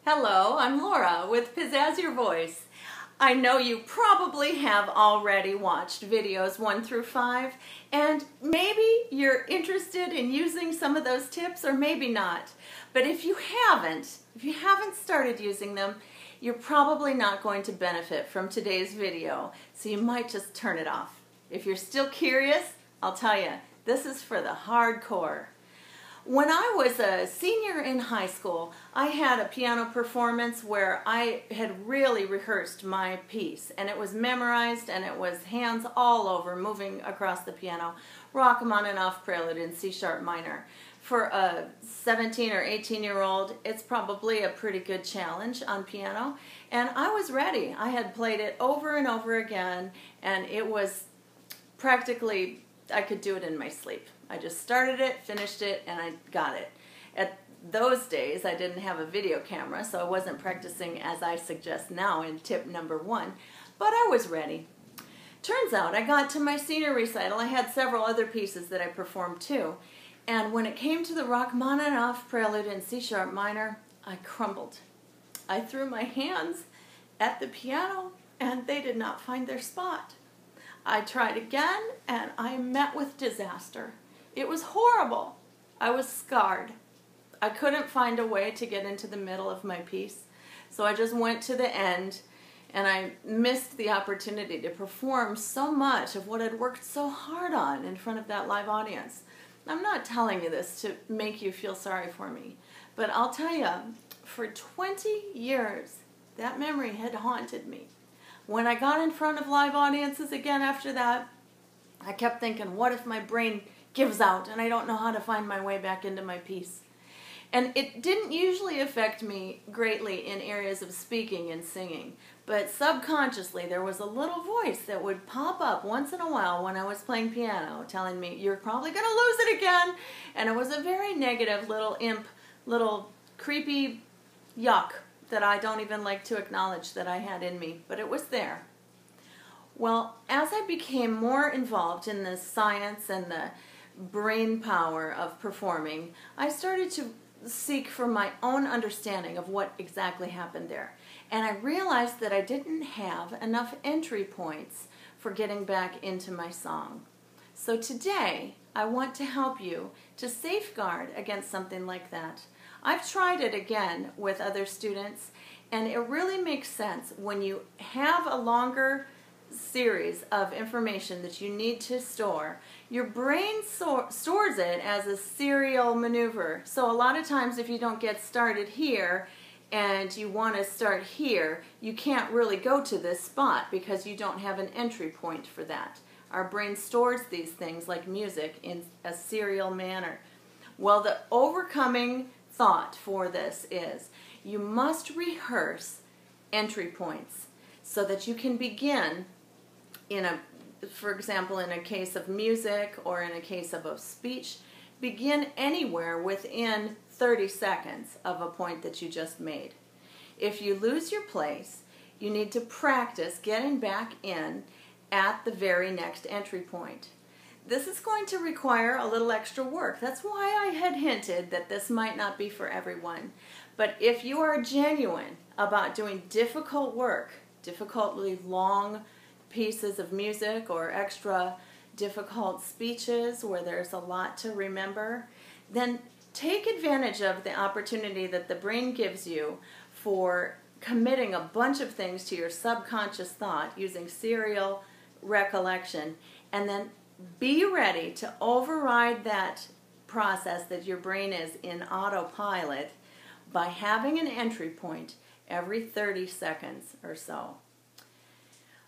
Hello, I'm Laura with Pizzazz Your Voice. I know you probably have already watched videos 1 through 5, and maybe you're interested in using some of those tips or maybe not. But if you haven't started using them, you're probably not going to benefit from today's video, so you might just turn it off. If you're still curious, I'll tell you, this is for the hardcore. When I was a senior in high school, I had a piano performance where I had really rehearsed my piece, and it was memorized, and it was hands all over moving across the piano, Rachmaninoff prelude in C sharp minor. For a 17 or 18-year-old, it's probably a pretty good challenge on piano, and I was ready. I had played it over and over again, and it was practically, I could do it in my sleep. I just started it, finished it, and I got it. At those days, I didn't have a video camera, so I wasn't practicing as I suggest now in tip number 1, but I was ready. Turns out I got to my senior recital. I had several other pieces that I performed too, and when it came to the Rachmaninoff prelude in C sharp minor, I crumbled. I threw my hands at the piano, and they did not find their spot. I tried again, and I met with disaster. It was horrible. I was scarred. I couldn't find a way to get into the middle of my piece, so I just went to the end, and I missed the opportunity to perform so much of what I'd worked so hard on in front of that live audience. I'm not telling you this to make you feel sorry for me, but I'll tell you, for 20 years, that memory had haunted me. When I got in front of live audiences again after that, I kept thinking, what if my brain gives out and I don't know how to find my way back into my piece? And it didn't usually affect me greatly in areas of speaking and singing, but subconsciously there was a little voice that would pop up once in a while when I was playing piano telling me, you're probably going to lose it again. And it was a very negative little imp, little creepy yuck that I don't even like to acknowledge that I had in me, but it was there. Well, as I became more involved in the science and the brain power of performing, I started to seek for my own understanding of what exactly happened there. And I realized that I didn't have enough entry points for getting back into my song. So today, I want to help you to safeguard against something like that. I've tried it again with other students, and it really makes sense when you have a longer series of information that you need to store. Your brain stores it as a serial maneuver. So a lot of times if you don't get started here and you want to start here, you can't really go to this spot because you don't have an entry point for that. Our brain stores these things like music in a serial manner. Well, the overcoming thought for this is you must rehearse entry points so that you can begin for example, in a case of music or in a case of a speech, begin anywhere within 30 seconds of a point that you just made. If you lose your place, you need to practice getting back in at the very next entry point. This is going to require a little extra work. That's why I had hinted that this might not be for everyone. But if you are genuine about doing difficult work, difficultly long pieces of music or extra difficult speeches where there's a lot to remember, then take advantage of the opportunity that the brain gives you for committing a bunch of things to your subconscious thought using serial recollection, and then be ready to override that process that your brain is in autopilot by having an entry point every 30 seconds or so.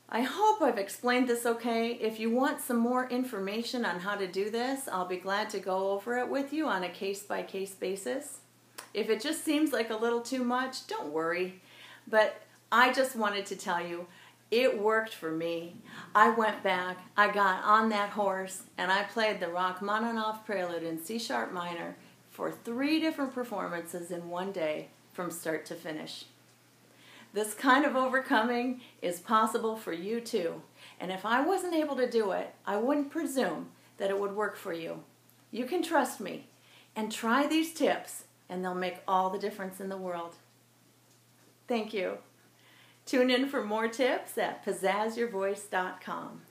I hope I've explained this okay. If you want some more information on how to do this, I'll be glad to go over it with you on a case-by-case basis. If it just seems like a little too much, don't worry. But I just wanted to tell you, it worked for me. I went back, I got on that horse, and I played the Rachmaninoff prelude in C sharp minor for 3 different performances in one day from start to finish. This kind of overcoming is possible for you too. And if I wasn't able to do it, I wouldn't presume that it would work for you. You can trust me and try these tips, and they'll make all the difference in the world. Thank you. Tune in for more tips at pizzazyourvoice.com.